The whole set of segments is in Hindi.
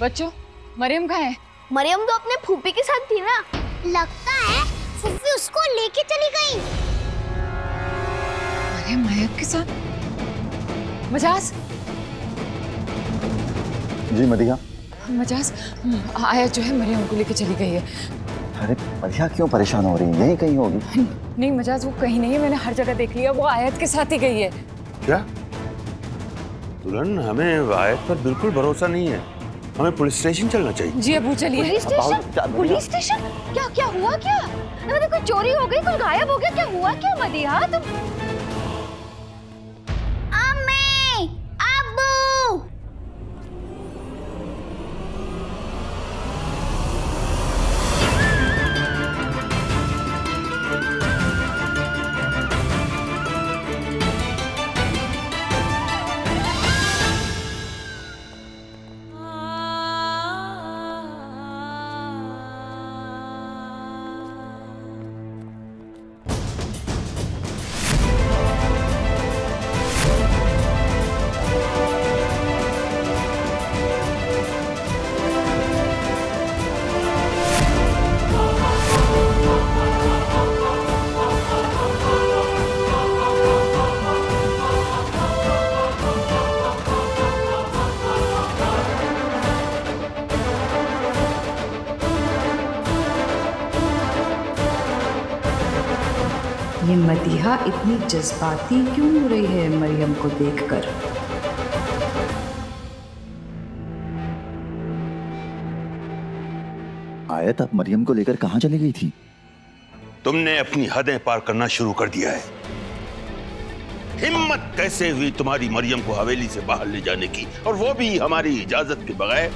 बच्चों, मरियम कहाँ है? मरियम तो अपने फूफी के साथ थी ना। लगता है फूफी उसको लेके चली गई। मरियम आयत के साथ? मजाज? जी मदिहा। मजाज, आयत जो है मरियम को लेके चली गई है। अरे मदिहा क्यों परेशान हो रही है? यहीं कहीं होगी। नहीं मजाज, वो कहीं नहीं है, मैंने हर जगह देख लिया, वो आयत के साथ ही गई है। क्या दुल्हन, हमें आयत पर बिल्कुल भरोसा नहीं है, हमें पुलिस स्टेशन चलना चाहिए। जी अबू चलिए। Police station? Police station? क्या क्या हुआ? क्या मतलब कोई चोरी हो गई, कोई गायब हो गया? क्या हुआ क्या मदिहा? तुम अम्मी, अब्बू। ये मदिहा इतनी जज्बाती क्यों हो रही है मरियम को देखकर? आयत अब मरियम को लेकर कहाँ चली गई थी? तुमने अपनी हदें पार करना शुरू कर दिया है। हिम्मत कैसे हुई तुम्हारी मरियम को हवेली से बाहर ले जाने की, और वो भी हमारी इजाजत के बगैर?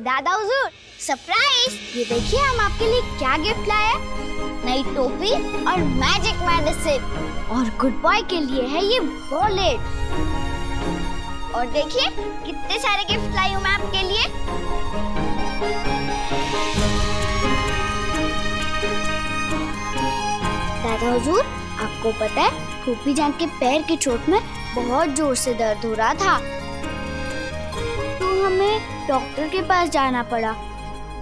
दादा हुजूर, सरप्राइज! ये देखिए हम आपके लिए क्या गिफ्ट लाए हैं। नई टोपी और मैजिक मेडिसिन, और गुड बॉय के लिए है ये वॉलेट। और देखिए कितने सारे गिफ्ट लाई हूँ मैं आपके लिए। दादा हुजूर, आपको पता है फूफी जान के पैर की चोट में बहुत जोर से दर्द हो रहा था, तो हमें डॉक्टर के पास जाना पड़ा।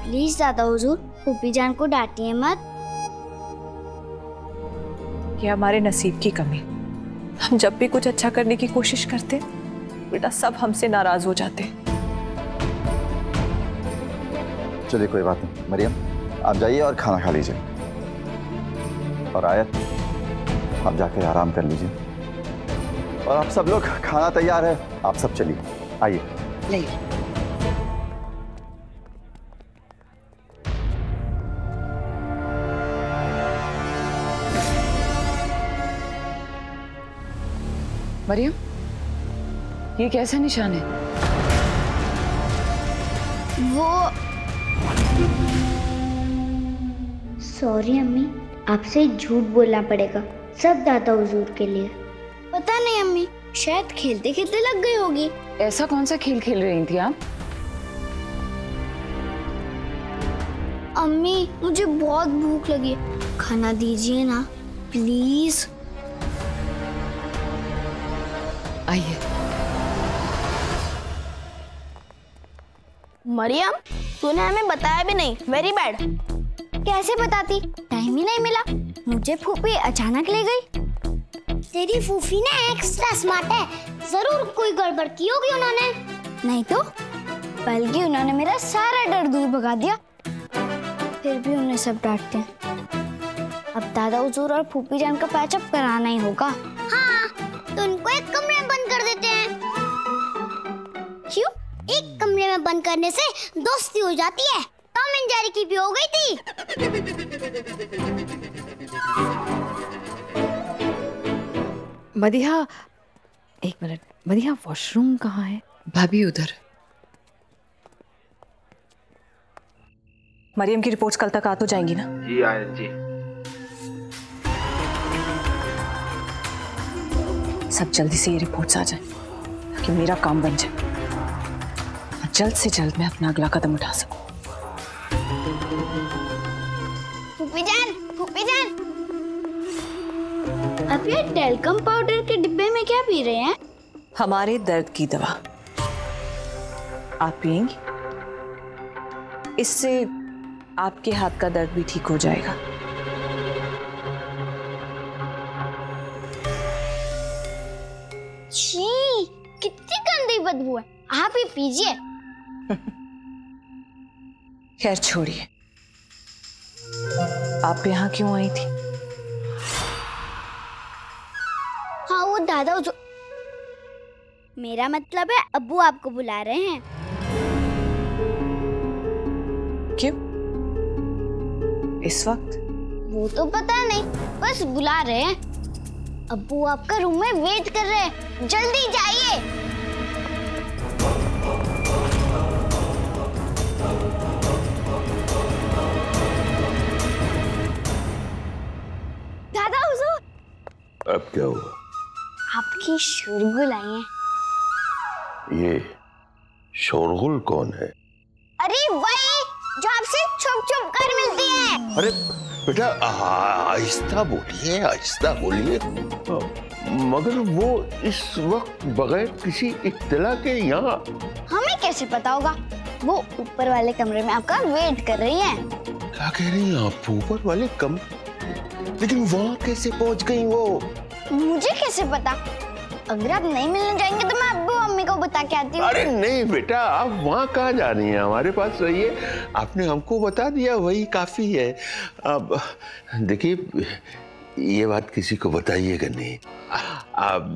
प्लीज दादा हुजूर, फूफी जान को डांटिए मत। ये हमारे नसीब की कमी। हम जब भी कुछ अच्छा करने की कोशिश करते, बेटा सब हमसे नाराज हो जाते। चलिए कोई बात नहीं, मरियम आप जाइए और खाना खा लीजिए, और आयत आप जाकर आराम कर लीजिए, और आप सब लोग, खाना तैयार है, आप सब चलिए, आइए। मरियम, ये कैसा निशान है? वो सॉरी अम्मी, आपसे झूठ बोलना पड़ेगा, सब दादा हुजूर के लिए। पता नहीं अम्मी, शायद खेलते खेलते लग गई होगी। ऐसा कौन सा खेल खेल रही थी आप? अम्मी मुझे बहुत भूख लगी है, खाना दीजिए ना प्लीज। आइए। मरियम, तूने हमें बताया भी नहीं, वेरी बैड। कैसे बताती, टाइम ही नहीं मिला, मुझे फूफी अचानक ले गई। तेरी फूफी ना एक्स्ट्रा स्मार्ट है, जरूर कोई गड़बड़ की होगी उन्होंने। नहीं तो, बल्कि उन्होंने मेरा सारा डर दूर भगा दिया, फिर भी उन्हें सब डांटते हैं। अब दादा हुजूर और फूफी जान का पैचअप कराना ही होगा। हाँ, तो उनको एक कमरे में बंद कर देते हैं। क्यों? एक कमरे में बंद करने से दोस्ती हो जाती है, टॉम एंड जेरी की भी हो गई थी। मदिहा, एक मिनट, मदिहा वॉशरूम कहाँ है? भाभी उधर। मरियम की रिपोर्ट्स कल तक आ तो जाएंगी ना? जी आयत जी। सब जल्दी से ये रिपोर्ट्स आ जाए ताकि मेरा काम बन जाए और जल्द से जल्द मैं अपना अगला कदम उठा सकूं। अब ये टेल्कम पाउडर के डिब्बे में क्या पी रहे हैं? हमारे दर्द की दवा आप पिएंगी, इससे आपके हाथ का दर्द भी ठीक हो जाएगा। छी, कितनी गंदी बदबू है, आप ही पीजिए। खैर छोड़िए, आप यहाँ क्यों आई थी? हाँ वो दादा जो... मेरा मतलब है अब्बू आपको बुला रहे हैं। क्यों इस वक्त? वो तो पता नहीं, बस बुला रहे हैं। अब्बू आपका रूम में वेट कर रहे हैं, जल्दी जाइए। दादा हुजूर, अब क्या हुआ? आपकी शोरगुल आई है। ये शोरगुल कौन है? अरे वही जो आपसे छुप छुप कर मिलती है। अरे बेटा आहिस्ता बोलिए, आहिस्ता बोलिए। मगर वो इस वक्त बगैर किसी इत्तला के यहाँ। हमें कैसे पता होगा? वो ऊपर वाले कमरे में आपका वेट कर रही हैं। क्या कह रही हैं आप? ऊपर वाले कमरे? लेकिन वहाँ कैसे पहुँच गई वो? मुझे कैसे पता? अगर आप नहीं मिलने जाएंगे तो मैं अब्बू अम्मी को बता के आती हूँ। अरे नहीं बेटा, आप वहाँ कहाँ जा रही हैं? हमारे पास रहिए, आपने हमको बता दिया वही काफी है। अब देखिए, ये बात किसी को बताइएगा नहीं। आप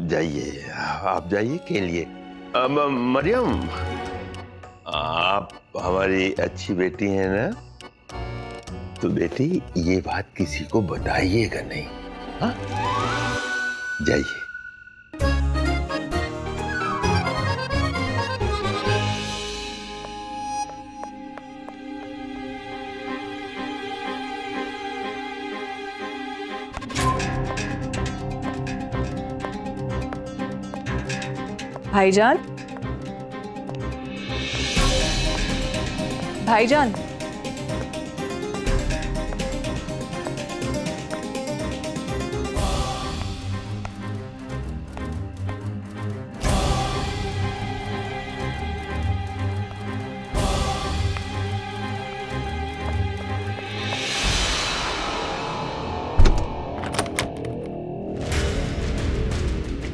जाइए के लिए। मरियम, आप हमारी अच्छी बेटी हैं ना, तो बेटी ये बात किसी को बताइएगा नहीं। हाँ, जाइए। भाईजान, भाईजान,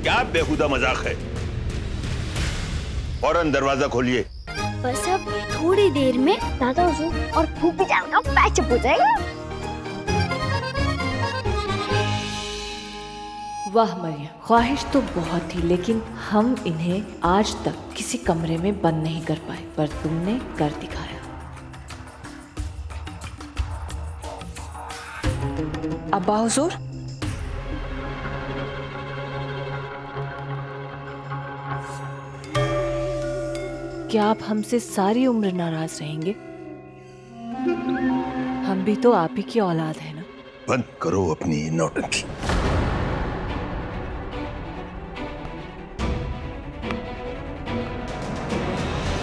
क्या बेहुदा मजाक है? फौरन दरवाजा खोलिए। बस अब थोड़ी देर में दादा हुजूर और फूफी जान का पैचअप हो जाएगा। वाह मरियम, ख्वाहिश तो बहुत थी, लेकिन हम इन्हें आज तक किसी कमरे में बंद नहीं कर पाए, पर तुमने कर दिखाया। अब्बा हुजूर, क्या आप हमसे सारी उम्र नाराज रहेंगे? हम भी तो आप ही की औलाद है ना। बंद करो अपनी नौटंकी।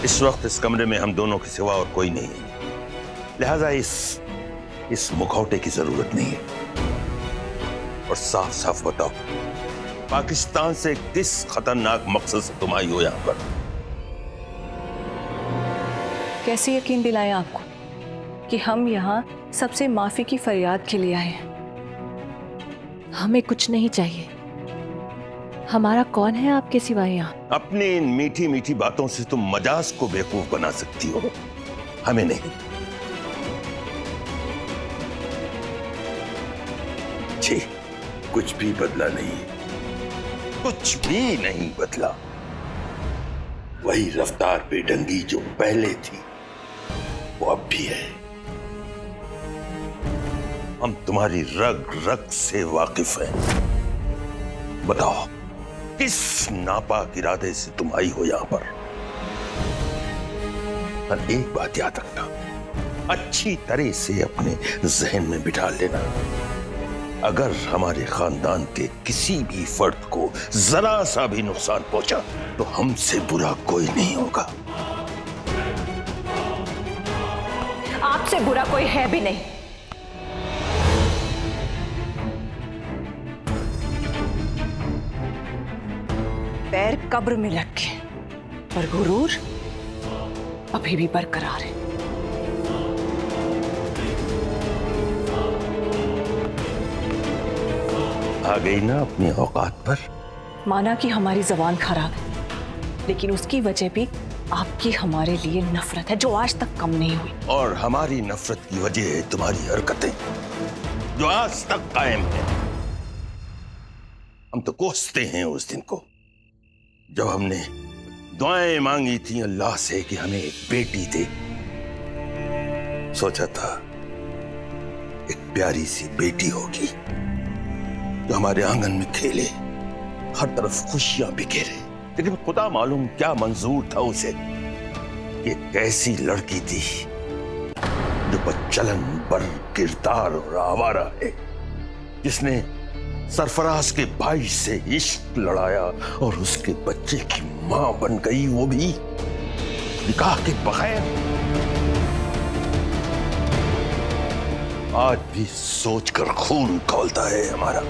इस वक्त इस कमरे में हम दोनों के सिवा और कोई नहीं है, लिहाजा इस मुखौटे की जरूरत नहीं है। और साफ साफ बताओ, पाकिस्तान से किस खतरनाक मकसद से तुम आई हो यहाँ पर? कैसे यकीन दिलाएं आपको कि हम यहाँ सबसे माफी की फरियाद के लिए आए हैं। हमें कुछ नहीं चाहिए। हमारा कौन है आपके सिवा यहाँ? अपनी इन मीठी मीठी बातों से तुम मजाज को बेवकूफ बना सकती हो, हमें नहीं। जी, कुछ भी बदला नहीं, कुछ भी नहीं बदला। वही रफ्तार बेढंगी जो पहले थी वो अब भी है। हम तुम्हारी रग रग से वाकिफ हैं। बताओ, किस नापाक इरादे से तुम आई हो यहां पर? और एक बात याद रखना, अच्छी तरह से अपने जहन में बिठा लेना, अगर हमारे खानदान के किसी भी फर्द को जरा सा भी नुकसान पहुंचा तो हमसे बुरा कोई नहीं होगा। आपसे बुरा कोई है भी नहीं। कब्र में रखे, पर गुरूर अभी भी बरकरार है। आ गई ना अपनी औकात पर। माना कि हमारी जबान खराब है, लेकिन उसकी वजह भी आपकी हमारे लिए नफरत है जो आज तक कम नहीं हुई। और हमारी नफरत की वजह है तुम्हारी हरकतें जो आज तक कायम है। हम तो कोसते हैं उस दिन को जब हमने दुआएं मांगी थी अल्लाह से कि हमें एक बेटी दे। सोचा था एक प्यारी सी बेटी होगी जो हमारे आंगन में खेले, हर तरफ खुशियां बिखेरे। लेकिन खुदा मालूम क्या मंजूर था उसे। ये कैसी लड़की थी जो बदचलन, बर किरदार और आवारा है, जिसने सरफराज के भाई से इश्क लड़ाया और उसके बच्चे की मां बन गई, वो भी निकाह के बगैर। आज भी सोचकर खून खौलता है हमारा।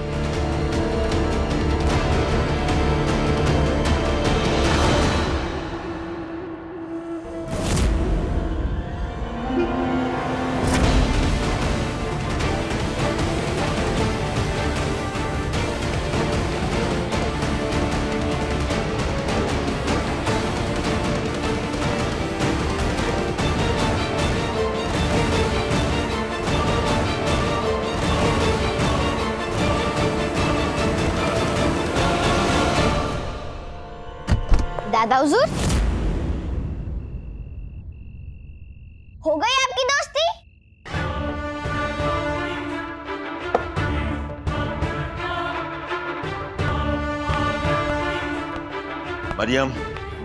दादा हुजूर, हो गई आपकी दोस्ती? मरियम,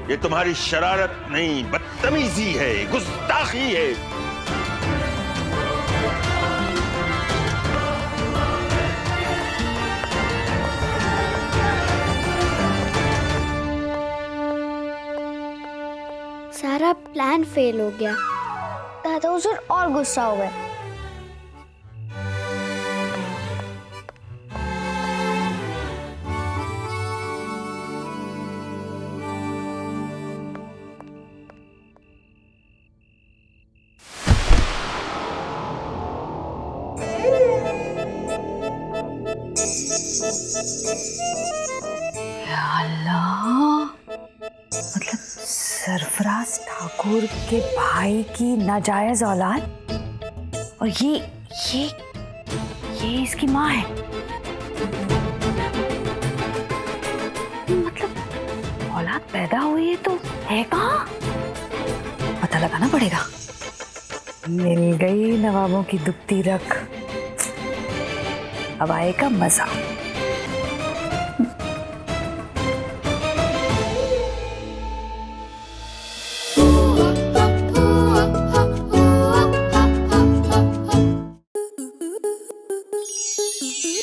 ये तुम्हारी शरारत नहीं, बदतमीजी है, गुस्ताखी है। सारा प्लान फेल हो गया। दादा हुजूर और गुस्सा हो गए। सरफराज ठाकुर के भाई की नाजायज औलाद और ये इसकी माँ है। मतलब औलाद पैदा हुई है तो है कहाँ? पता लगाना पड़ेगा। मिल गई नवाबों की दुबती रख, अब आएगा मजा।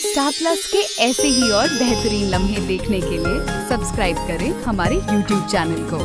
स्टार प्लस के ऐसे ही और बेहतरीन लम्हे देखने के लिए सब्सक्राइब करें हमारे YouTube चैनल को।